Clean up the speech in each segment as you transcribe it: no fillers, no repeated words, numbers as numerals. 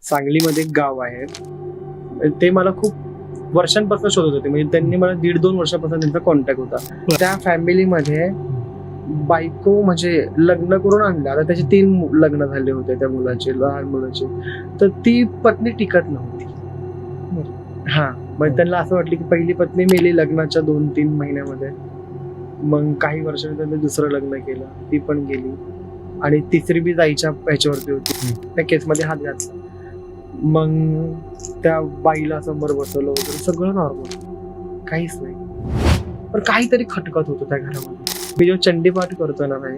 सांगलीमध्ये एक गाव आहे. ते मला खूप वर्षांपासून शोधत होते. म्हणजे त्यांनी मला 1.5-2 वर्षापासून त्यांचा कॉन्टॅक्ट होता. त्या फॅमिलीमध्ये बायको म्हणजे लग्न करून आणलं. आता त्याचे 3 लग्न झाले होते त्या मुलाचे, लहान मुलाचे. तर ती पत्नी टिकत नव्हती. मग त्यांना असं वाटलं की पहिली पत्नी मेली लग्नाच्या 2-3 महिन्यामध्ये. मग काही वर्षांनी त्यांनी दुसरं लग्न केलं, ती पण गेली. आणि तिसरी बी जायच्या ह्याच्यावरती होती. त्या केसमध्ये हात घातला. मग त्या बाईला समोर बसवलं वगैरे, सगळं नॉर्मल, काहीच नाही. पण काहीतरी खटकत होतं त्या घरामध्ये. मी जेव्हा चंडीपाठ करतो ना भाई,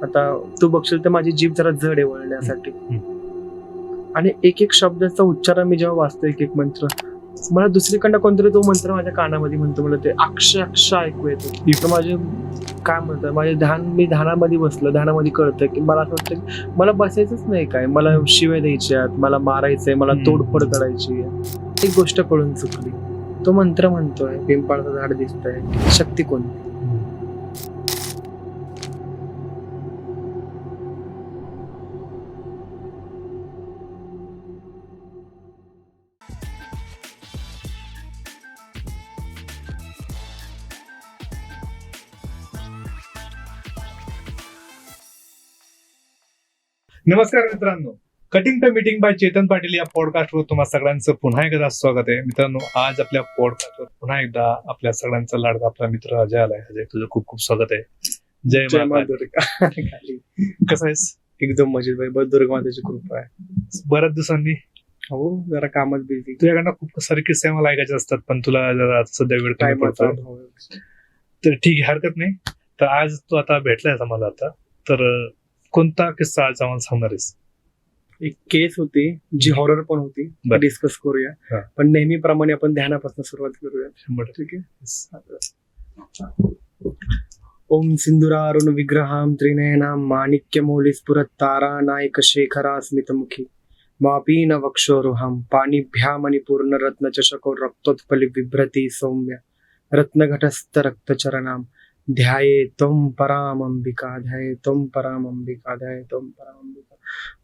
आता तू बघशील तर माझी जीभ जरा जड आहे वळण्यासाठी. आणि एक एक शब्दाचा उच्चार मी जेव्हा वाचतो, एक एक मंत्र, मला दुसरीकडनं कोणतरी तो मंत्र माझ्या कानामध्ये म्हणतो. मला ते अक्षर ऐकू येतो. इथं माझे काय म्हणतात, माझे मी ध्यानामध्ये बसलं, ध्यानामध्ये कळतं की मला असं वाटतं की मला बसायचंच नाही, काय मला शिव्या द्यायच्यात, मला मारायचंय, मला तोडफोड करायची आहे. एक गोष्ट कळून चुकली. तो मंत्र म्हणतोय, पिंपळाचं झाड दिसतंय, शक्ती कोणती? नमस्कार मित्रांनो, cutting the meeting by Chetan Patil या पॉडकास्टवर तुम्हा सगळ्यांचं पुन्हा एकदा स्वागत आहे. मित्रांनो, आज आपल्या पॉडकास्टवर पुन्हा एकदा आपल्या सगळ्यांचा लाडका आपला मित्र अजय आलाय. अजय, तुझं खूप खूप स्वागत आहे. जय माता दुर्गा. कसं आहेस? एकदम मजेत भाई, बस दुर्गा मातेची कृपा आहे. बऱ्याच दिवसांनी हो, जरा कामात बिझी. तुझ्याकडनं खूप सारे किस्से मला ऐकायचे असतात, पण तुला जरा सध्या वेळ कमी पडतो. हो. तर ठीक आहे, हरकत नाही. तर आज तू आता भेटलायस आम्हाला आता, तर कोणता किस्सा आज आम्हाला सांगणार आहेस? एक केस होती जी हॉरर पण होती, बरं. डिस्कस करूया. हा. पण नेहमीप्रमाणे आपण ध्यानापासून सुरुवात करूया. 100%. ठीक आहे. ओम सिंधुरारुण विग्रहाम त्रिनयनाम माणिक्यमौली स्फुरत्तारा नायक शेखरा स्मितमुखी मापीन वक्षोरुहाम पाणिभ्या मणिपूर्ण रत्नचषको रक्तोत्पलि बिभ्रती सौम्य रत्नघटस्थ रक्तचरणाम ध्याये त्वं परामंबिका, ध्याये त्वं परामंबिका, ध्याये त्वं परामंबिका.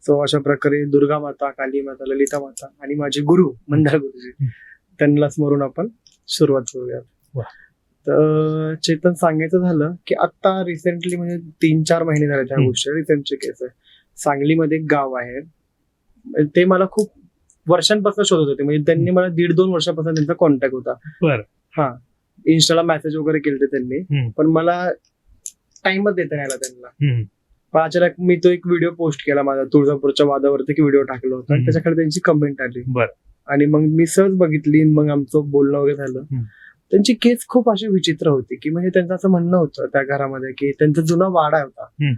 सो अशा प्रकारे दुर्गा माता, काली माता, ललिता माता आणि माझे गुरु मंदार गुरुजी, त्यांना स्मरून आपण सुरुवात करूया. तर चेतन, सांगायचं झालं की आता रिसेंटली म्हणजे 3-4 महिने झाले त्या गोष्टी, रिसेंटची केस आहे. सांगलीमध्ये एक गाव आहे. ते मला खूप वर्षांपासून शोधत होते. म्हणजे त्यांनी मला 1.5-2 वर्षापासून त्यांचा कॉन्टॅक्ट होता. बरं. इन्स्टाला मेसेज वगैरे केले त्यांनी, पण मला टाइमच देता नाही आला त्यांना. पण अचानक मी तो एक व्हिडिओ पोस्ट केला माझा तुळजापूरच्या वादावरती, एक व्हिडिओ टाकला होता आणि त्याच्याकडे त्यांची कमेंट आली. आणि मग मी सहज बघितली, मग आमचं बोलणं वगैरे झालं. त्यांची केस खूप अशी विचित्र होती की म्हणजे त्यांचं असं म्हणणं होतं त्या घरामध्ये की त्यांचा जुना वाडा होता,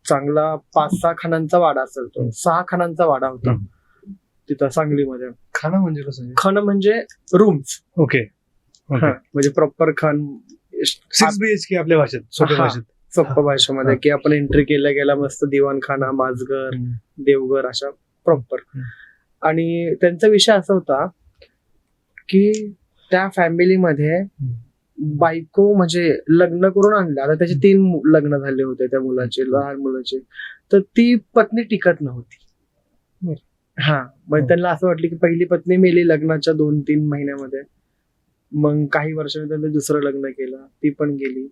चांगला 5-6 खानांचा वाडा असेल, तो 6 खानांचा वाडा होता तिथं सांगलीमध्ये. खाना म्हणजे कसं? खण म्हणजे रूम्स. ओके. म्हणजे प्रॉपर खण 6 BHK आपल्या भाषेत, सोप्या भाषेत, सोप्या भाषेमध्ये, की आपण एंट्री गेला मस्त दिवाणखाना, माजघर, देवघर, अशा प्रॉपर. आणि त्यांचा विषय असा होता की त्या फॅमिलीमध्ये बायको म्हणजे लग्न करून आणलं. आता त्याचे 3 लग्न झाले होते त्या मुलाचे, लहान मुलाचे. तर ती पत्नी टिकत नव्हती. मग त्यांना असं वाटलं की पहिली पत्नी मेली लग्नाच्या 2-3 महिन्यामध्ये. मग काही वर्षांनी त्यांनी दुसरं लग्न केलं, ती पण गेली.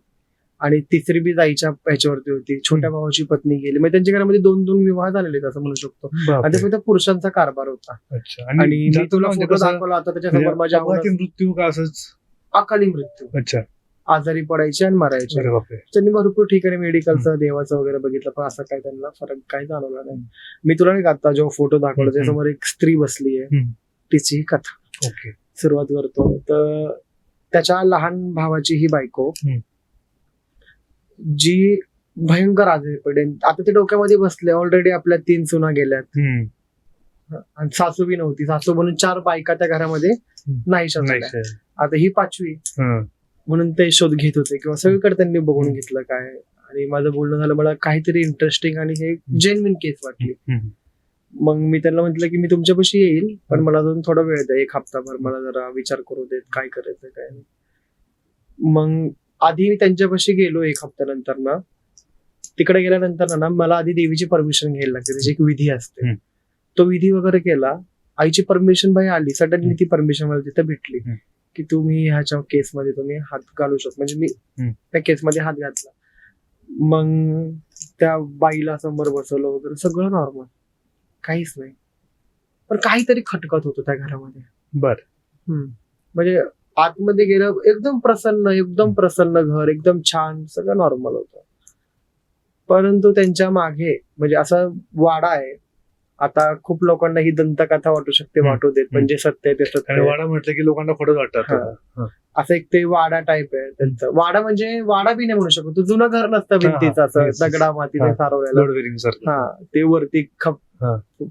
आणि तिसरी बी जायच्या ह्याच्यावरती होती. छोट्या भावाची पत्नी गेली. म्हणजे त्यांच्या घरामध्ये 2 विवाह झालेले असं म्हणू शकतो. आणि ते फक्त पुरुषांचा कारभार होता. आणि मी तुला फोटो दाखवला आता त्याच्यासमोर, माझ्या मृत्यू का असंच अकाली मृत्यू. अच्छा. आजारी पडायचे आणि मरायचे. त्यांनी भरपूर ठिकाणी मेडिकलचं, देवाचं वगैरे बघितलं, पण असं काही त्यांना फरक काही जाणवला नाही. मी तुला नाही आता जेव्हा फोटो दाखवला त्याच्यासमोर एक स्त्री बसली आहे, तिची ही कथा. ओके. सुरुवात करतो. तर त्याच्या लहान भावाची ही बायको, जी भयंकर आजारी पडे. आता ते डोक्यामध्ये बसले, ऑलरेडी आपल्या 3 सुना गेल्यात आणि सासू बी नव्हती. सासू म्हणून 4 बायका त्या घरामध्ये नाहीशा झाल्या. आता ही 5वी. म्हणून ते शोध घेत होते किंवा सगळीकडे त्यांनी बघून घेतलं काय. आणि माझं बोलणं झालं, मला काहीतरी इंटरेस्टिंग आणि हे जेन्युइन केस वाटली. मग मी त्यांना म्हटलं की मी तुमच्यापाशी येईल, पण मला अजून थोडा वेळ द्या, 1 हप्ताभर मला जरा विचार करू देत, काय करायचं काय नाही. मग आधी मी त्यांच्यापाशी गेलो 1 हप्त्यानंतर तिकडे गेल्यानंतर मला आधी देवीची परमिशन घ्यायला लागते, त्याची एक विधी असते. तो विधी वगैरे केला. आईची परमिशन बाई आली, सडनली ती परमिशन मला तिथे भेटली की तुम्ही ह्याच्या केसमध्ये तुम्ही हात घालू शकता. म्हणजे मी त्या केसमध्ये हात घातला. मग त्या बाईला समोर बसवलं वगैरे, सगळं नॉर्मल, काहीच नाही. पण काहीतरी खटकत होतं त्या घरामध्ये. बर. म्हणजे आतमध्ये गेलं, एकदम प्रसन्न घर, एकदम छान, सगळं नॉर्मल होतं. परंतु त्यांच्या मागे म्हणजे असा वाडा आहे. आता खूप लोकांना ही दंतकथा वाटू शकते, वाटू देत, पण जे सत्य आहे ते सत्य आहे. वाडा म्हटलं की लोकांना खोटच वाटतात. असं एक ते वाडा टाईप आहे त्यांचं. वाडा म्हणजे वाडा बी नाही म्हणू शकत, तो जुनं घर नसतं भिंतीचं, असं दगडा मातीने सारवलेलं. ते वरती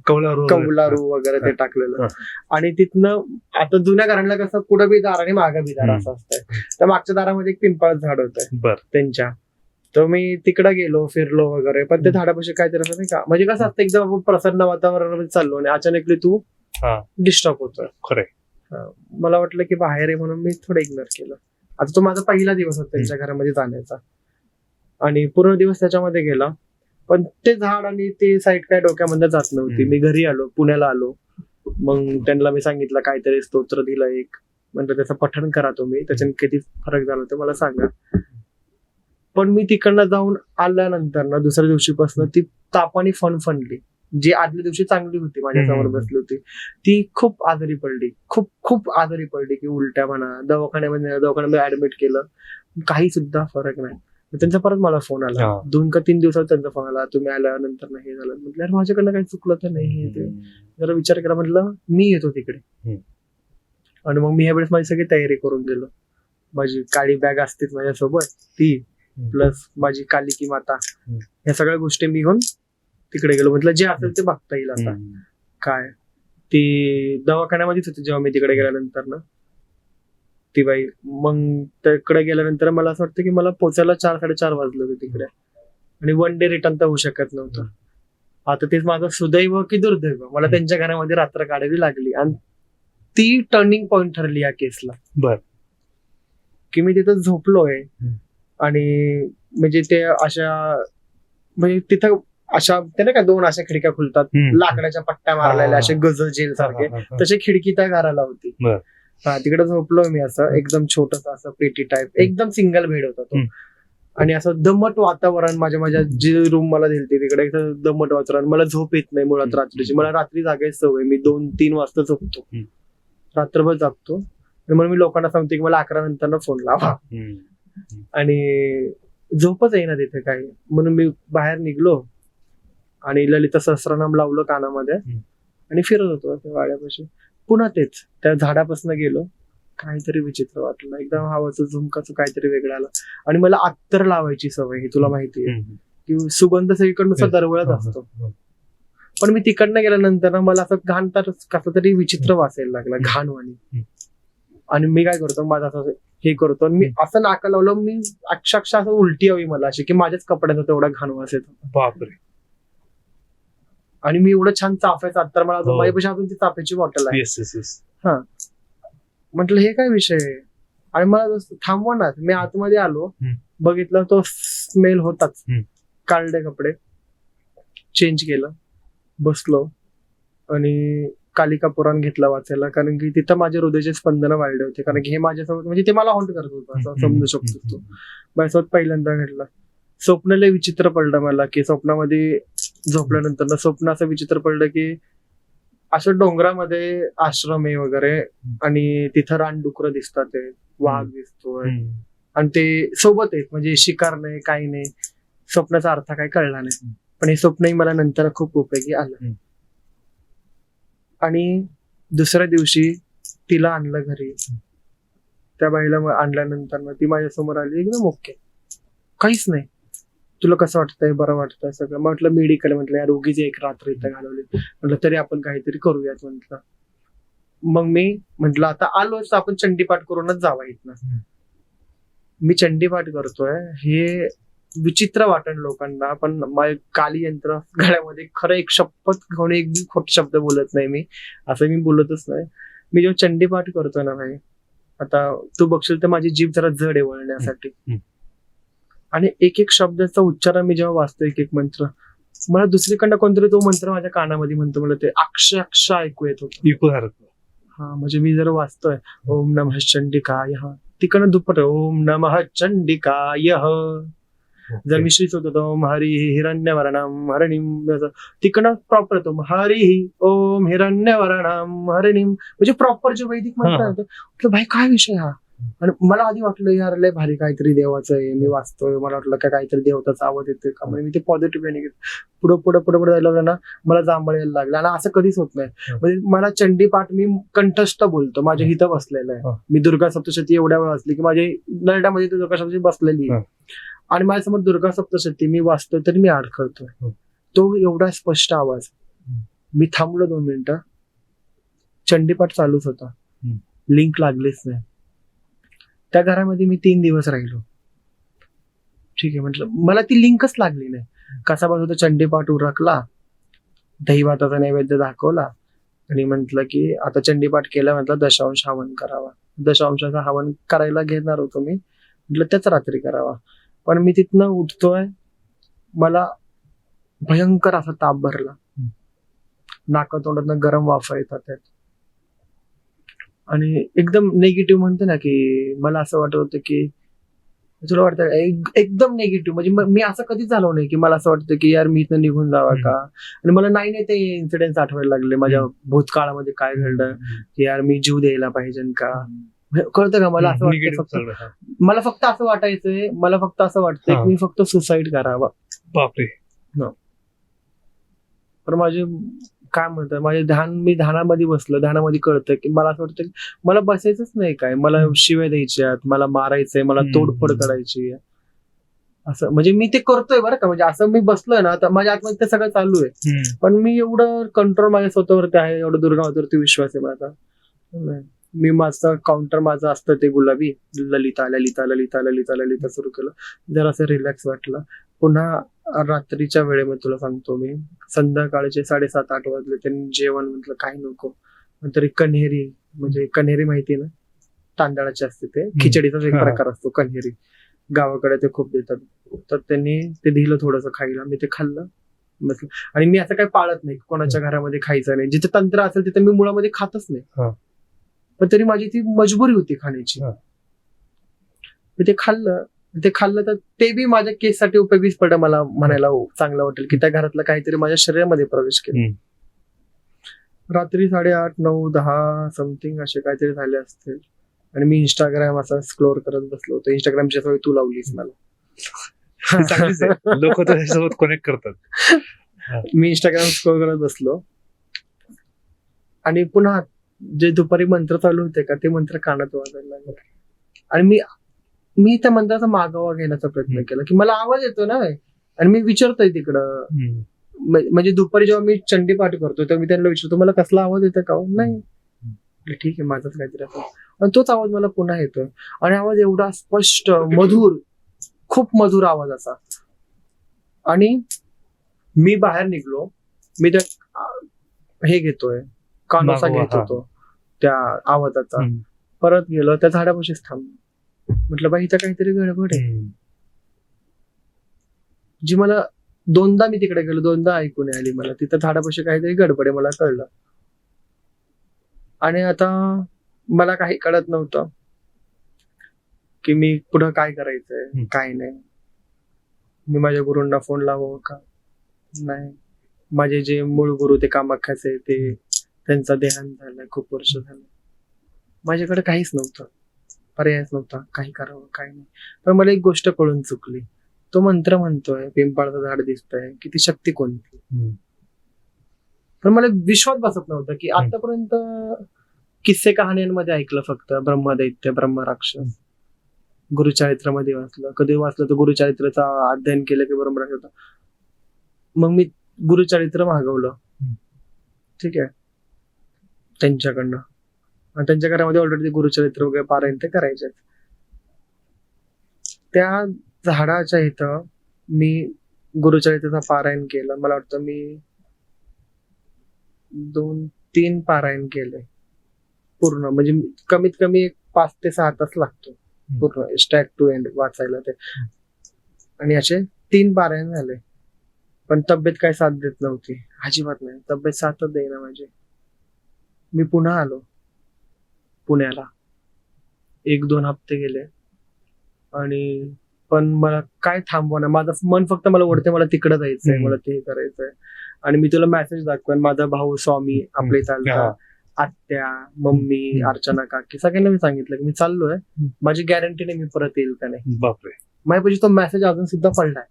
कौलारू वगैरे ते टाकलेलं. आणि तिथनं आता जुन्या घरांना कसं पुढं बी दार आणि मागं बी दार असं असतंय. तर मागच्या दारामध्ये एक पिंपळाचं झाड होतं त्यांच्या. तर मी तिकडे गेलो, फिरलो वगैरे, पण ते झाडापाशी काहीतरी असं नाही का, म्हणजे कसं असतं एकदम प्रसन्न वातावरणामध्ये चाललो आणि अचानकली तू डिस्टर्ब होतोय. खरंय. मला वाटलं की बाहेर आहे म्हणून मी थोडं इग्नोर केलं. आता तो माझा पहिला दिवस होता त्यांच्या घरामध्ये जाण्याचा आणि पूर्ण दिवस त्याच्यामध्ये गेला. पण ते झाड आणि ते साईड काय डोक्यामध्ये जात नव्हती. मी घरी आलो, पुण्याला आलो. मग त्यांना मी सांगितलं, काहीतरी स्तोत्र दिलं एक, म्हणजे त्याचं पठण करा तुम्ही, त्याच्याने किती फरक झाला ते मला सांगा. पण मी तिकडनं जाऊन आल्यानंतर ना दुसऱ्या दिवशीपासून ती तापाने फणफणली. जी आदल्या दिवशी चांगली होती, माझ्यासमोर बसली होती, ती खूप आजारी पडली, खूप आजारी पडली, की उलट्या म्हणा, दवाखान्यामध्ये ऍडमिट केलं, काही सुद्धा फरक नाही. त्यांचा परत मला फोन आला, 2 का 3 दिवसात त्यांचा फोन आला, तुम्ही आल्यानंतर हे झालं. म्हटलं माझ्याकडनं काही चुकलं तर नाही. हे ते जरा विचार केला, म्हटलं मी येतो तिकडे. आणि मग मी ह्या वेळेस माझी सगळी तयारी करून गेलो. माझी काळी बॅग असतेच माझ्यासोबत, ती प्लस माझी कालिकी माता, ह्या सगळ्या गोष्टी मी घेऊन तिकडे गेलो. म्हटलं जे असेल ते बघता येईल. आता काय, ती दवाखान्यामध्येच होती जेव्हा मी तिकडे गेल्यानंतर ना ती बाई. मग तिकडे गेल्यानंतर मला असं वाटतं की मला पोचायला 4-4:30 वाजले होते तिकडे, आणि 1 डे रिटर्न तर होऊ शकत नव्हतं. आता तेच माझं सुदैव की दुर्दैव, मला त्यांच्या घरामध्ये रात्र काढावी लागली. आणि ती टर्निंग पॉइंट ठरली या केसला. बर. की मी तिथं झोपलोय आणि म्हणजे ते अशा, म्हणजे तिथं अशा ते नाही का 2 अशा खिडक्या खुलतात, लाकडाच्या पट्ट्या मारलेल्या, असे गज जेल सारखे, तशी खिडकी त्या घराला होती. तिकडे झोपलोय मी, असं एकदम छोटस असं पेटी टाईप, एकदम सिंगल बेड होता तो. आणि असं दमट वातावरण, माझ्या जी रूम मला दिली तिकडे एकदम दमट वातावरण. मला झोप येत नाही मुळात रात्रीची. मला रात्री जागायची सवय, मी 2-3 वाजता झोपतो, रात्रभर जागतो. म्हणून मी लोकांना सांगतो की मला 11 नंतर फोन लावा. आणि झोपच येईना तिथे काही. म्हणून मी बाहेर निघलो आणि ललिता सहस्रनाम लावलं कानामध्ये आणि फिरत होतो त्या वाड्यापाशी. पुन्हा तेच त्या झाडापासून गेलो, काहीतरी विचित्र वाटलं, एकदम हवाचं झुमकाचं काहीतरी वेगळं आलं. आणि मला अत्तर लावायची सवय, हे तुला माहिती आहे की सुगंध सगळीकडनं दरवळत असतो. पण मी तिकडनं गेल्यानंतर ना मला असं घाण तर कसं तरी विचित्र वाचायला लागला, घाणवाणी. आणि मी काय करतो, माझं असं हे करतो, मी असं नाका लावलं, मी अक्षरशः असं उलटी हवी मला अशी, की माझ्याच कपड्याचा तेवढा घाण वास येतो. बापरे. आणि मी एवढं छान चाफ्याचं अत्तर, मला अजून माझ्यापेक्षा अजून ती चाफ्याची बॉटल आहे. म्हटलं हे काय विषय आहे. आणि मला थांबवा ना, मी आतमध्ये आलो, बघितलं तो स्मेल होताच. काढले कपडे, चेंज केलं, बसलो आणि कालिका पुराण घेतला वाचायला, कारण की तिथं माझे हृदयाचे स्पंदन वाढले होते. कारण की हे माझ्यासोबत, म्हणजे ते मला हॉन्ट करत होतं, असं समजू शकतो तू. माझ्यासोबत पहिल्यांदा घडला. स्वप्न लय विचित्र पडलं मला, की स्वप्नामध्ये झोपल्यानंतर ना स्वप्न असं विचित्र पडलं की असं डोंगरामध्ये आश्रम आहे वगैरे, आणि तिथं रानडुकरं दिसतात, वाघ दिसतोय, आणि ते सोबत आहेत, म्हणजे शिकार नाही, काही नाही. स्वप्नाचा अर्थ काही कळला नाही, पण हे स्वप्नही मला नंतर खूप उपयोगी आलं. आणि दुसऱ्या दिवशी तिला आणलं घरी. त्या बाईला आणल्यानंतर ती माझ्या समोर आली, एकदम ओके, काहीच नाही. तुला कसं वाटतंय, बरं वाटतंय सगळं. म्हटलं मेडिकल. म्हटलं यार उगीच एक रात्र इथं घालवली, म्हटलं तरी आपण काहीतरी करूयात म्हटलं. मग मी म्हटलं आता आलोच, आपण चंडीपाठ करूनच जावा इथनं. मी चंडीपाठ करतोय, हे विचित्र वाटण लोकांना, पण काली यंत्र गळ्यामध्ये, खरं एक शपथ घेऊन एक बी खोट शब्द बोलत नाही मी, असं मी बोलतच नाही. मी जेव्हा चंडीपाठ करतोय ना भाई, आता तू बघशील तर माझी जीभ जरा जड आहे वळण्यासाठी. आणि एक एक शब्दाचा उच्चार मी जेव्हा वाचतो, एक एक मंत्र, मला दुसरीकडनं कोणतरी तो मंत्र माझ्या कानामध्ये म्हणतो, मला ते अक्षरशः ऐकू येत होतं. इको सारखं. हा म्हणजे मी जर वाचतोय ओम नमः चंडिकाय तिकडनं दुप्पट ओम नमः चंडिकाय. जर मी श्रीच होतो ओम हरी हिरण्यवर्णम हरणिम, तिकडनं प्रॉपर येतो हरी ओम हिरण्यवर्णम हरणिम, म्हणजे प्रॉपर जे वैदिक मंत्र आहे म्हटलं भाई काय विषय हा. आणि मला आधी वाटलं यार लय भारी काहीतरी देवाचं आहे, मी वाचतोय, मला वाटलं का काहीतरी देवताचा आवाज येतोय का, म्हणजे मी ते पॉझिटिव्ह निघेल. पुढे जायला लागलं ना मला जांभळ यायला लागलं. आणि असं कधीच होत नाही. म्हणजे मला चंडीपाठ मी कंठस्थ बोलतो, माझ्या हिथं बसलेलं आहे. मी दुर्गा सप्तशती एवढ्या वेळ वाचली की माझ्या नरड्यामध्ये ती दुर्गा सप्तशती बसलेली आहे. आणि माझ्यासमोर दुर्गा सप्तशती मी वाचतोय तरी मी अडखळतोय. तो एवढा स्पष्ट आवाज. मी थांबलो 2 मिनिटं, चंडीपाठ चालूच होता, लिंक लागलीच नाही. त्या घरामध्ये मी 3 दिवस राहिलो. ठीक आहे म्हटलं, मला ती लिंकच लागली नाही. कसा बस होता, चंडीपाठ उरकला, दही भाताचा नैवेद्य दाखवला आणि म्हटलं की आता चंडीपाठ केला, म्हटलं दशांश हवन करावा. दशांशाचा हवन करायला घेणार होतो मी, म्हटलं त्याच रात्री करावा. पण मी तिथनं उठतोय, मला भयंकर असा ताप भरला, नाकातोंडातनं गरम वाफा येतात आणि एकदम निगेटिव्ह म्हणते ना की मला असं वाटत होतं की तुला वाटतं एकदम निगेटिव्ह. म्हणजे मी असं कधीच झालो नाही की मला असं वाटतं की यार मी इथं निघून जावा का. आणि मला नाही ते इन्सिडेंट्स आठवायला लागले माझ्या भूतकाळामध्ये काय घडलं, की यार मी जीव द्यायला पाहिजे का. कळतं का मला असं वाटतं, मला फक्त असं वाटायचंय, मला फक्त असं वाटतंय की मी फक्त सुसाईड करावं. बापरे. पण माझे काय म्हणतात, माझे मी ध्यानामध्ये बसलो, ध्यानामध्ये कळतं की मला असं वाटतं की मला बसायचंच नाही काय, मला शिव्या द्यायच्यात, मला मारायचंय, मला तोडफोड करायची आहे. असं म्हणजे मी ते करतोय बरं का, म्हणजे असं मी बसलोय ना तर माझ्या आतमध्ये ते सगळं चालू आहे. पण मी एवढं कंट्रोल माझ्या स्वतःवरती आहे, एवढं दुर्गावरती विश्वास आहे माझा. मी माझं काउंटर माझं असतं ते गुलाबी, ललिता ललिता ललिता ललिता ललिता सुरू केलं, जरा असं रिलॅक्स वाटलं. पुन्हा रात्रीच्या वेळेमध्ये तुला सांगतो मी, संध्याकाळचे 7:30-8 वाजले, त्यांनी जेवण म्हटलं काही नको, तरी कन्हेरी, म्हणजे कन्हेरी माहिती ना, तांदळाची असते, ते खिचडीचाच एक प्रकार असतो कन्हेरी, गावाकडे ते खूप देतात. तर त्यांनी ते दिलं थोडंसं खायला, मी ते खाल्लं. आणि मी असं काही पाळत नाही कोणाच्या घरामध्ये खायचं नाही, जिथे तंत्र असेल तिथे मी मुळामध्ये खातच नाही, पण तरी माझी ती मजबुरी होती खाण्याची. मी ते खाल्लं तर ते बी माझ्या केससाठी उपयोगीच पडलं, मला म्हणायला चांगलं वाटेल की त्या घरातलं काहीतरी माझ्या शरीरामध्ये प्रवेश केला. रात्री 8:30, 9, 10 समथिंग असे काहीतरी झाले असतील. आणि मी इंस्टाग्राम असा स्क्रोल करत बसलो होतो. इंस्टाग्रामची सवय तू लावलीस मला. लोक त्याच्यासोबत कनेक्ट करतात. मी इंस्टाग्राम स्क्रोल करत बसलो आणि पुन्हा जे दुपारी मंत्र चालू होते का, ते मंत्र कानात वाजायला लागले. आणि मी त्या मंत्राचा मागोवा घेण्याचा प्रयत्न केला की मला आवाज येतो ना, आणि मी विचारतोय तिकडं, म्हणजे दुपारी जेव्हा मी चंडीपाठ करतो तेव्हा मी त्यांना विचारतो मला कसला आवाज येतो का. नाही, ठीक आहे माझाच काहीतरी असं. आणि तोच आवाज मला पुन्हा येतोय, आणि आवाज एवढा स्पष्ट, मधुर, खूप मधुर आवाज असा. आणि मी बाहेर निघलो, मी हे घेतोय, कानोसा घेत होतो त्या आवाजाचा. परत गेलो, त्या झाडापाशीच थांबलो. म्हटलं बाई इथं काहीतरी गडबड आहे, जी मला 2दा मी तिकडे गेलो, 2दा ऐकून आली मला. तिथं झाडापाशी काहीतरी गडबड आहे, मला कळलं. आणि आता मला काही कळत नव्हतं की मी पुढं काय करायचंय, काय नाही. मी माझ्या गुरूंना फोन लावावं का नाही. माझे जे मूळ गुरु ते कामाख्याचे, ते त्यांचा देहांत झालाय, खूप वर्ष झालं. माझ्याकडे काहीच नव्हतं, पर्यायच नव्हता, काही करावं काय नाही. पण मला एक गोष्ट कळून चुकली. तो मंत्र म्हणतोय पिंपळाचं झाड दिसतंय, की ती शक्ती कोणती. पण मला विश्वास बसत नव्हता की आतापर्यंत किस्से कहाण्यांमध्ये ऐकलं फक्त, ब्रह्मदैत्य, ब्रह्मराक्षस, गुरुचरित्रामध्ये वाचलं. कधी वाचलं तर गुरुचरित्राचं अध्ययन केलं की ब्रह्मराक्षस होता. मग मी गुरुचरित्र मागवलं, ठीक आहे, त्यांच्याकडनं. आणि त्यांच्या घरामध्ये ऑलरेडी गुरुचरित्र वगैरे पारायण ते करायचे. त्या झाडाच्या इथं मी गुरुचरित्राचं पारायण केलं. मला वाटतं मी 2-3 पारायण केले पूर्ण, म्हणजे कमीत कमी 5 ते 6 तास लागतो पूर्ण स्टॅर्ट टू एंड वाचायला ते. आणि असे 3 पारायण झाले. पण तब्येत काय साथ देत नव्हती, अजिबात नाही. तब्येत साथच देईना माझी. मी पुन्हा आलो पुण्याला. 1-2 हप्ते गेले आणि पण मला काय थांबवणं, माझं मन फक्त मला ओढते, मला तिकडे जायचंय, मला ते करायचंय. आणि मी तुला मेसेज दाखवेन, माझा भाऊ स्वामी आपले चालतात, आत्या, मम्मी, अर्चना काकी, सगळ्यांना मी सांगितलं की मी चाललोय, माझी गॅरंटी नाही मी परत येईल का नाही. बापरे. माझ्यापाशी तो मेसेज अजून सुद्धा पडलाय.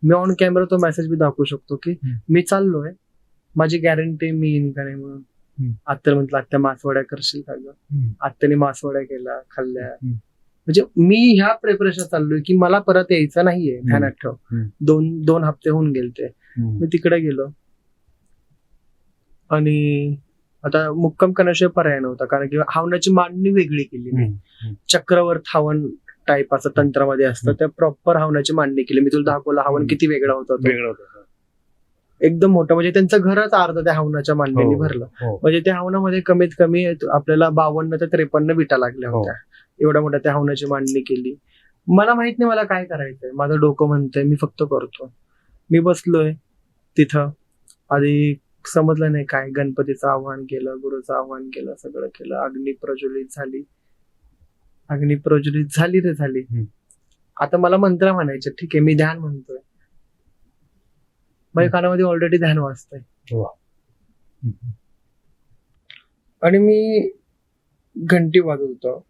मी ऑन कॅमेरा तो मेसेज बी दाखवू शकतो की मी चाललोय, माझी गॅरंटी मी येईन का नाही म्हणून. आत्या म्हटलं, आत्या मासवड्या करशील का ग? आत्याने मासवड्या केल्या, खाल्ल्या. म्हणजे मी ह्या प्रिपरेशन चाललोय की मला परत यायचं नाहीये, ध्यानात ठेव. 2 हप्ते होऊन गेलते. मी तिकडे गेलो आणि आता मुक्काम करण्याशिवाय पर्याय नव्हता, कारण की हवनाची मांडणी वेगळी केली मी. चक्रवर्त हवन टाईप असं तंत्रामध्ये असतं, त्या प्रॉपर हवनाची मांडणी केली. मी तुला दाखवलं हवन किती वेगळा होता तो. एकदम मोठं, म्हणजे त्यांचं घरच अर्ध त्या हवनाच्या मांडणीने भरलं. म्हणजे त्या हवनामध्ये कमीत कमी आपल्याला 52 ते 53 विटा लागल्या होत्या. एवढ्या मोठ्या त्या हवनाची मांडणी केली. मला माहित नाही मला काय करायचंय, माझं डोकं म्हणतंय मी फक्त करतो. मी बसलोय तिथं, आधी समजलं नाही काय. गणपतीचं आवाहन केलं, गुरुचं आवाहन केलं, सगळं केलं. अग्नी प्रज्वलित झाली रे झाली. आता मला मंत्र म्हणायचे, ठीक आहे मी ध्यान म्हणतोय, माझ्या कानामध्ये ऑलरेडी ध्यान वाजतंय. आणि मी घंटी वाजवतो,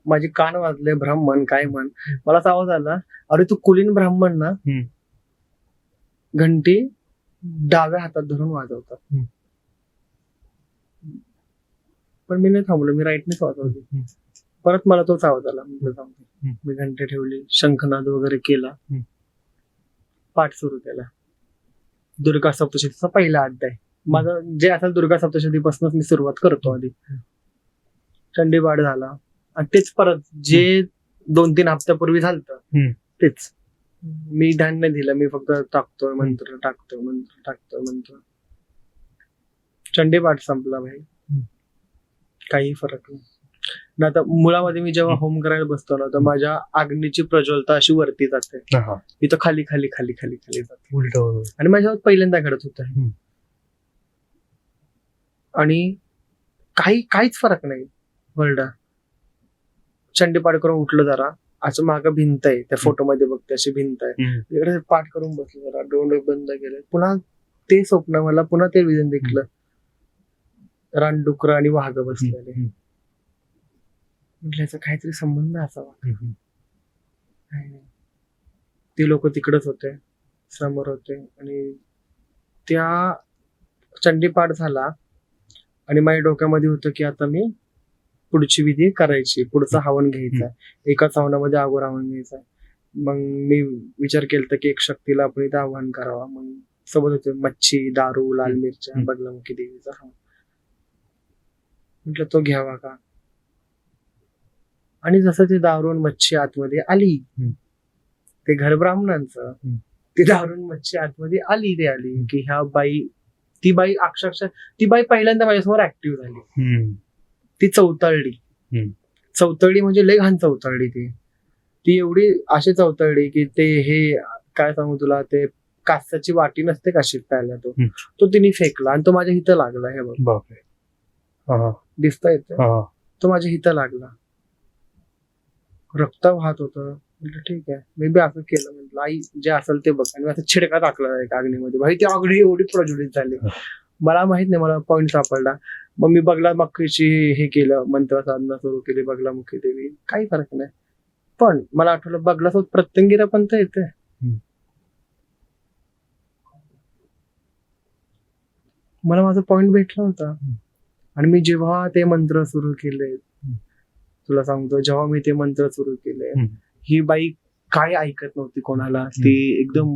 माझे कान वाजले, ब्राह्मण काय म्हण. मला असा आवाज आला, अरे तू कुलीन ब्राह्मण ना. घंटी डाव्या हातात धरून वाजवतात. पण मी नाही थांबलो, मी राईटनेच वाजवली. परत मला तोच आवाज आला. मी घंटी ठेवली, शंखनाद वगैरे केला, पाठ सुरू केला. दुर्गा सप्तशतीचा पहिला अध्याय माझं जे असेल, दुर्गा सप्तशतीपासूनच मी सुरुवात करतो. आधी चंडीपाठ झाला आणि तेच परत जे 2-3 हप्त्यापूर्वी झालं तेच. मी ध्यान नाही दिलं, मी फक्त टाकतोय मंत्र, मंत्र. चंडीपाठ संपला भाई, काही फरक नाही. आता मुळामध्ये मी जेव्हा होम करायला बसतो ना, तर माझ्या अग्नीची प्रज्वलता अशी वरती जाते, इथं खाली खाली खाली खाली खाली जाते उलट. आणि माझ्यावर पहिल्यांदा घडत होत. आणि काहीच फरक नाही. वर्ल्डा चंडीपाठ करून उठलं, जरा असं मागं भिंत आहे, त्या फोटो मध्ये बघते अशी भिंत आहे, इकडे पाठ करून बसलो, जरा डोळे बंद केले, पुन्हा ते स्वप्न, मला पुन्हा ते विजन दिसलं, रानडुकर आणि वाघ बसलेले. म्हटल्याचा काहीतरी संबंध असावा. ते लोक तिकडेच होते, समोर होते. आणि त्या चंडीपाठ झाला आणि माझ्या डोक्यामध्ये होतं की आता मी पुढची विधी करायची, पुढचं हवन घ्यायचं, एकाच हवनामध्ये अगोर हवन घ्यायचं. मग मी विचार केला की एक शक्तीला आपण इथं आवाहन करावा. मग सोबत होते मच्छी, दारू, लाल मिरच्या, बगलामुखी देवीचा हवन. म्हटलं तो घ्यावा का. आणि जसं ते दारून मच्छी आतमध्ये आली, ते घर ब्राह्मणांचं, ती दारून मच्छी आतमध्ये आली की ह्या बाई, ती बाई अक्षरशः, ती बाई पहिल्यांदा माझ्यासमोर ऍक्टिव्ह झाली. ती चौतळली म्हणजे लय घाण चौतळली. ती एवढी अशी चौतळली की ते हे काय सांगू तुला, ते कास्याची वाटी नसते काशीत प्यायला, तो तिने फेकला आणि तो माझ्या हिथं लागला. हे बघ दिसत येतं, तो माझ्या हिथं लागला, रक्त वाहत होतं. म्हटलं ठीक आहे, मी बी असं केलं. म्हटलं आई जे असेल ते बघ. आणि असं छिडका टाकला एका अग्नीमध्ये. भाई ती अग्नी एवढी प्रज्वलित झाली, मला माहित नाही, मला पॉईंट सापडला. मग मी बगलामुखीची हे केलं, मंत्र साधना सुरू केली, बगलामुखी देवी, काही फरक नाही. पण मला आठवलं बगलासोबत प्रत्यंगिरा पण तर येते. मला माझा पॉइंट भेटला होता. आणि मी जेव्हा ते मंत्र सुरू केले, तुला सांगतो, जेव्हा मी ते मंत्र सुरू केले, ही बाई काय ऐकत नव्हती कोणाला. ती एकदम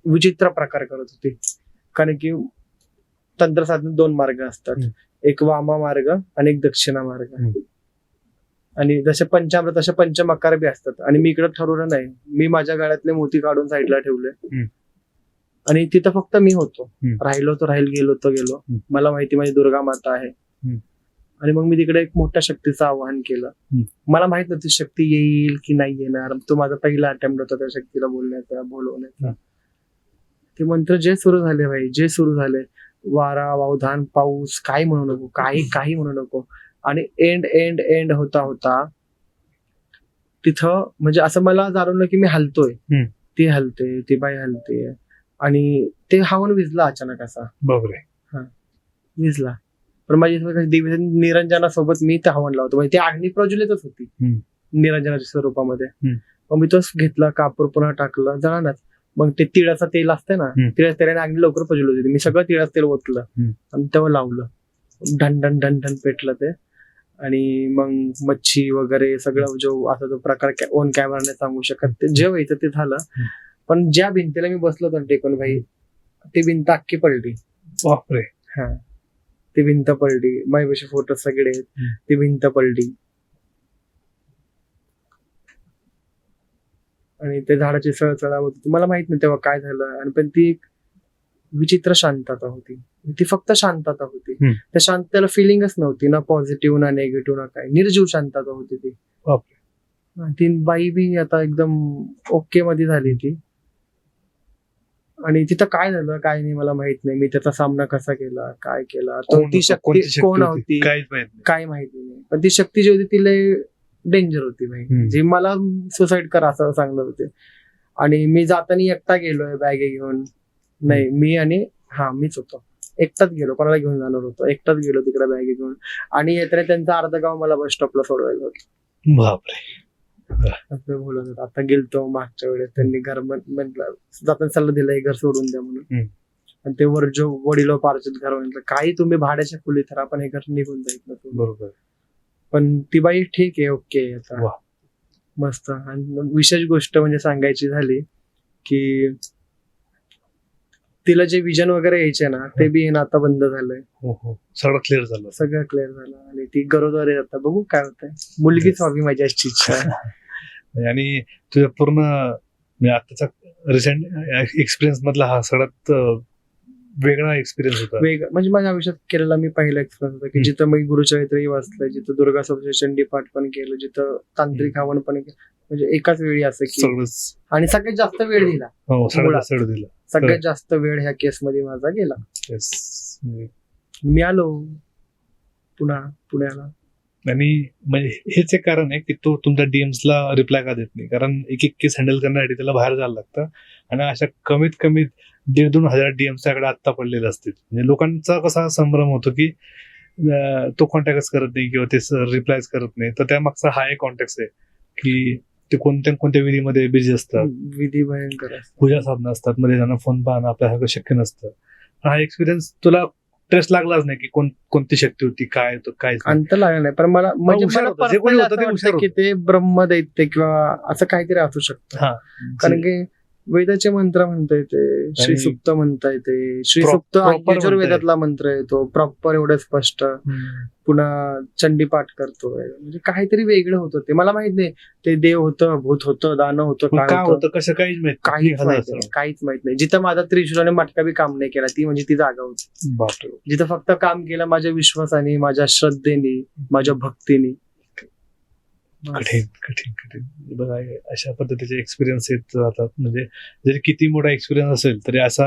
विचित्र प्रकार करत होती. कारण की तंत्र साधनेत 2 मार्ग असतात, एक वामा मार्ग आणि एक दक्षिणा मार्ग. आणि जसे पंचामृत तसे पंचमकार बी असतात. आणि मी इकडे ठरवलं नाही, मी माझ्या गळ्यातले मोती काढून साईडला ठेवले आणि तिथं फक्त मी होतो. राहिलो तो राहील, गेलो तो गेलो. मला माहिती माझी दुर्गा माता आहे. आणि मग मी तिकडे एक मोठ्या शक्तीचं आवाहन केलं. मला माहित नव्हती शक्ती येईल की नाही येणार. तो माझा पहिला अटेम्प्ट होता त्या शक्तीला बोलवण्याचा. ते मंत्र जे सुरू झाले भाई, जे सुरू झाले, वारा वावधान पाऊस काही म्हणू नको, काही म्हणू नको. आणि एंड एंड एंड होता होता तिथं म्हणजे असं मला जाणवलं की मी हलतोय. ती हलते, ती बाई हलते आणि ते हवन विजला अचानक असा बापरे. विजला. पण माझी निरंजनासोबत मी ते हवन लावतो, म्हणजे ती अग्नी प्रज्वलितच होती निरंजनाच्या स्वरूपामध्ये. मग मी तोच घेतला, कापूर पुन्हा टाकला, जळालाच. मग ते तिळाचं तेल असते ना, तिळाच्या तेलाने अग्नी लवकर प्रज्वलित होती. मी सगळं तिळाचं तेल ओतलं आणि तेव्हा लावलं, ढन ढन ढन ढन पेटलं ते. आणि मग मच्छी वगैरे सगळं जो असा जो प्रकार ओन कॅमेराने सांगू शकत ते जे व्हायचं ते झालं. पण ज्या भिंतीला मी बसलो होतो टेकून भाई, ती भिंत अख्खी पडली. बापरे. हा, ती भिंत पडली. माझ्यापाशी फोटो सगळे आहेत. ती भिंत पडली आणि ते झाडाची सळसळा होती. मला माहित नाही तेव्हा काय झालं. आणि पण ती एक विचित्र शांतता होती. ती फक्त शांतता होती. त्या शांततेला फिलिंगच नव्हती, ना पॉझिटिव्ह ना निगेटिव्ह ना काय, निर्जीव शांतता होती ती. ती बाई बी आता एकदम ओके मध्ये झाली ती. आणि तिथं काय झालं काय नाही मला माहित नाही. मी त्याचा सामना कसा केला, काय केला, ती शक्ती कोण होती काय माहिती नाही. पण ती शक्ती जी होती ती लय डेंजर होती भाई, जी मला सुसाईड करा असं सांगत होते. आणि मी जाताना एकटा गेलोय बॅगे घेऊन. नाही मी आणि मीच होतो, एकटाच गेलो, कोणाला घेऊन जाणार होतो, एकटाच गेलो तिकडे बॅगे घेऊन. आणि येताना त्यांचा अर्ध गाव मला बस स्टॉपला सोडवायला होतं. बापरे. असं बोलत होतं. आता गेलतो मागच्या वेळेस, त्यांनी घर म्हटलं जाताना सल्ला दिला, हे घर सोडून द्या म्हणून. आणि ते वर जो वडिलो पार्चित घर म्हटलं, काही तुम्ही भाड्याच्या खोलीत तर आपण हे घर निघून जाईल ना. बरोबर. पण ती बाई ठीक आहे, ओके आता मस्त. आणि विशेष गोष्ट म्हणजे सांगायची झाली की तिला जे विजन वगैरे यायचे ना ते बी ना आता बंद झालंय. सगळं क्लिअर झालं. सगळं क्लिअर झालं. आणि ती गरोदर आहे आता, बघू काय होतंय. मुलगीच व्हावी माझी अशी इच्छा आहे. आणि तुझ्या पूर्ण आताचा रिसेंट एक्सपिरियन्स मधला हा सगळ्यात वेगळा एक्सपिरियन्स होता. वेगळा म्हणजे माझ्या आयुष्यात केलेला मी पहिला एक्सपिरियन्स होता की जिथं मी गुरुचरित्रही वाचलंय, जिथं दुर्गा सप्तशती चंडी पाठ पण केलं, जिथं तांत्रिक हवन पण केलं. म्हणजे एकाच वेळी असं की आणि सगळ्यात जास्त वेळ दिला. सगळ्यात जास्त वेळ ह्या केस मध्ये माझा गेला. मी आलो पुण्याला. आणि म्हणजे हेच एक कारण आहे की तो तुमच्या डीएम्स ला रिप्लाय का देत नाही, कारण एक केस हँडल करण्यासाठी त्याला बाहेर जायला लागतं. आणि अशा कमीत कमी 1,500-2,000 डीएम्स त्याकडे आत्ता पडलेले असतील. म्हणजे लोकांचा कसा संभ्रम होतो की तो कॉन्टॅक्टच करत नाही किंवा ते रिप्लायच करत नाही. तर त्यामागचा हा एक कॉन्टॅक्ट आहे की ते कोणत्या विधीमध्ये बिझी असतात, विधी भयंकर असतात, पूजा साधनं असतात, मध्ये त्यांना फोन पाहणं आपल्यासारखं शक्य नसतं. हा एक्सपिरियन्स तुला ट्रेस लागलाच नाही की कोणती शक्ती होती, काय अंत लागला नाही. पण मला म्हणजे की ते ब्रह्मदैत्य किंवा असं काहीतरी असू शकतं. कारण की वेदाचे मंत्र म्हणता येते, श्रीसुक्त म्हणता येते. श्रीसुक्त यजुर्वेदातला मंत्र आहे, तो प्रॉपर एवढं स्पष्ट. पुन्हा चंडीपाठ करतोय, म्हणजे काहीतरी वेगळं होतं. ते मला माहित नाही ते देव होतं, भूत होतं, दानव होतं, काय होतं कसं काहीच माहित नाही. जिथं माझा त्रिशूलाने मटका बी काम नाही केला, ती म्हणजे ती जागा होती. जिथं फक्त काम केलं माझ्या विश्वासाने, माझ्या श्रद्धेने, माझ्या भक्तीने. कठीण बघा, अशा पद्धतीचे एक्सपिरियन्स येत राहतात. म्हणजे जरी किती मोठा एक्सपिरियन्स असेल तरी असा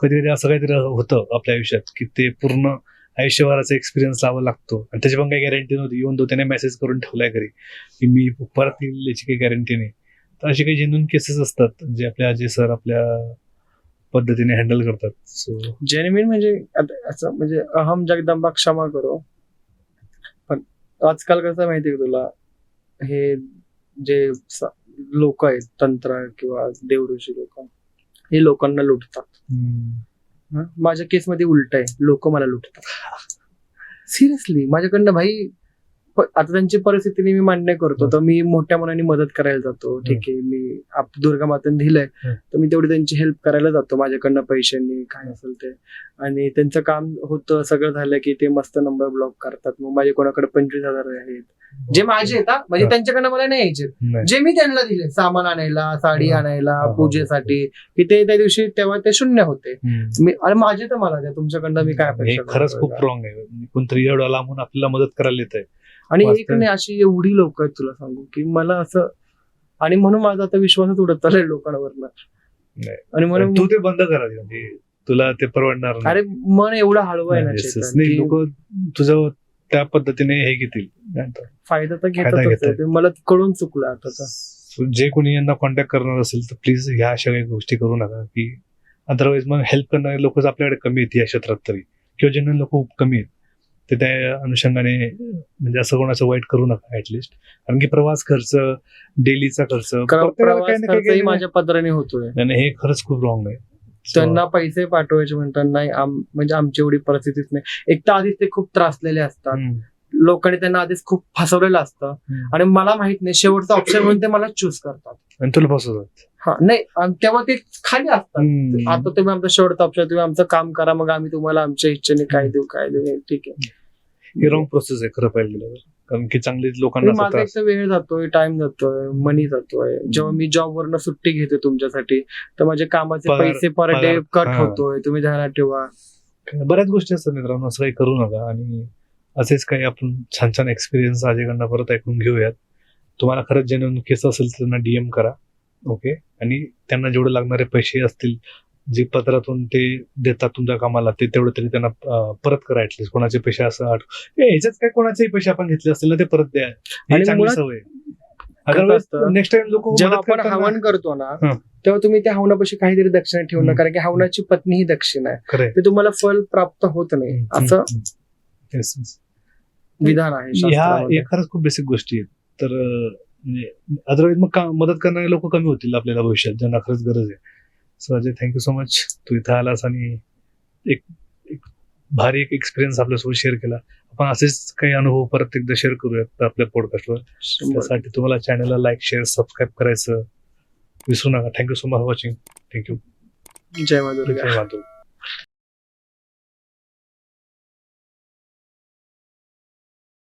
कधी असं काहीतरी होतं आपल्या आयुष्यात की ते पूर्ण आयुष्यभराचा एक्सपिरियन्स लावा लागतो. आणि त्याची पण काही गॅरंटी नव्हती. येऊन तो त्याने मेसेज करून ठेवलाय घरी की मी परत येईल, याची काही गॅरंटी नाही. तर असे काही जेन्युइन केसेस असतात जे आपल्या अजय सर आपल्या पद्धतीने हँडल करतात. सो जेन्युइन म्हणजे असं म्हणजे अहम जगदंबा क्षमा करो. पण आजकाल कसं माहितीये तुला, हे जे लोक आहेत तंत्र किंवा देवऋषी लोक, हे लोकांना लुटतात. माझ्या केसमध्ये उलट आहे, लोक मला लुटतात सिरियसली. माझ्याकडनं भाई आता त्यांची परिस्थिती मी मान्य करतो, तर मी मोठ्या मनाने मदत करायला जातो. ठीक आहे, मी दुर्गा मातेने दिलंय तर मी तेवढी त्यांची हेल्प करायला जातो माझ्याकडनं पैशांनी, काय असेल ते. आणि त्यांचं काम होतं, सगळं झालं की ते मस्त नंबर ब्लॉक करतात. मग माझे कोणाकडे 25,000 आहेत जे माझे आहेत, म्हणजे त्यांच्याकडनं मला नाही यायचे, जे मी त्यांना दिले सामान आणायला, साडी आणायला, पूजेसाठी, की ते त्या दिवशी तेव्हा ते शून्य होते. आणि माझे तर मला द्या, तुमच्याकडनं मी काय पैसे. खरंच खूप रॉंग आहे. कोणतरी एवढा लांबून आपल्याला मदत करायला येत आहे. आणि एक नाही, अशी एवढी लोक आहेत तुला सांगू की मला असं. आणि म्हणून माझा आता विश्वासच उडत चाललाय लोकांवरनं नाही. आणि म्हणून तू ते बंद करा म्हणजे तुला ते परवडणार अरे मन एवढं हळवं आहे ना Yes, yes. चेतन, नाही की लोक तुझं त्या पद्धतीने हे घेतील फायदा तर फायदा घेतातच घेतात. आहे. ते मला कळून चुकलं आता तर. So, जे कोणी यांना कॉन्टॅक्ट करणार असेल तर प्लीज ह्या अशा काही गोष्टी करू नका की अदरवाईज मग हेल्प करणारे लोक आपल्याकडे कमी आहेत या क्षेत्रात तरी, किंवा ज्यांना लोक खूप कमी आहेत ते त्या अनुषंगाने म्हणजे असं कोणाचं वाईट करू नका ऍटलिस्ट. कारण की प्रवास खर्च, डेलीचा खर्च प्रत्येकाला प्रवास काही ना काही खर्चही काही- माझ्या पदराने होतोय. आणि हे खरंच खूप रॉंग आहे. So, त्यांना पैसे पाठवायचे म्हणतात नाही म्हणजे आमची एवढी परिस्थितीच नाही. एक तर आधीच ते खूप त्रासलेले असतात, हम्म, लोकांनी त्यांना आधीच खूप फसवलेलं असतं हम्म. आणि मला माहित नाही शेवटचा ऑप्शन म्हणून ते मला चूज करतात. आणि तुला फसवतात. हा नाही आणि तेव्हा ते खाली असतात. हम्म. आता तुम्ही आमचा शेवटचा ऑप्शन, तुम्ही आमचं काम करा, मग आम्ही तुम्हाला आमच्या इच्छेने काय देऊ हे ठीक आहे. ही रॉंग प्रोसेस आहे खरं पाहिलं गेलं तर. कारण की चांगली लोकांना माझा असं एक तर वेळ जातोय, टाइम जातोय, मनी जातोय. जेव्हा मी जॉबवरनं सुट्टी घेते तुमच्यासाठी तर माझे कामाचे पगार- पैसे पर डे पगार- कट हा. होतोय. तुम्ही ध्यानात ठेवा. बऱ्याच गोष्टी असतात मित्रांनो, असं काही करू नका. आणि असेच काही आपण छान छान एक्सपिरियन्स अजयकडनं परत ऐकून घेऊयात. तुम्हाला खरंच जेन्युइन केस असेल तर त्यांना DM करा. ओके. आणि त्यांना जेवढे लागणारे पैसे असतील जे पत्रातून ते देतात तुमच्या कामाला ते तेवढं तरी त्यांना परत करा. ऍटलीस्ट कोणाचे पैसे असं ह्याच्यात काय कोणाचेही पैसे आपण घेतले असतील ना ते परत द्या. ही आणि चांगली मुळात सवय. अदरवाईज असतं, नेक्स्ट टाइम लोक जेव्हा आपण हवन करतो ना हा. तेव्हा तुम्ही त्या हवनापाशी काहीतरी दक्षिणा ठेवू नका. कारण की हवनाची पत्नी ही दक्षिणा आहे. खरंय. ते तुम्हाला फल प्राप्त होत नाही असं Yes, yes. विधान आहे ह्या शास्त्रामध्ये. खरंच खूप बेसिक गोष्टी आहेत. तर म्हणजे अदरवाईज मग मदत करणारे लोक कमी होतील आपल्याला भविष्यात, ज्यांना खरंच गरज आहे. So Ajay, thank you so much. तू इथं आलास आणि एक भारी एक एक्सपिरियन्स आपल्यासोबत शेअर केला. आपण असेच काही अनुभव परत एकदा शेअर करूयात आपल्या पॉडकास्टवर. त्यासाठी तुम्हाला चॅनलला लाईक, शेअर, सबस्क्राईब करायचं विसरू नका. Thank you so much for watching. Thank you. जय माधुरी. जय माधव.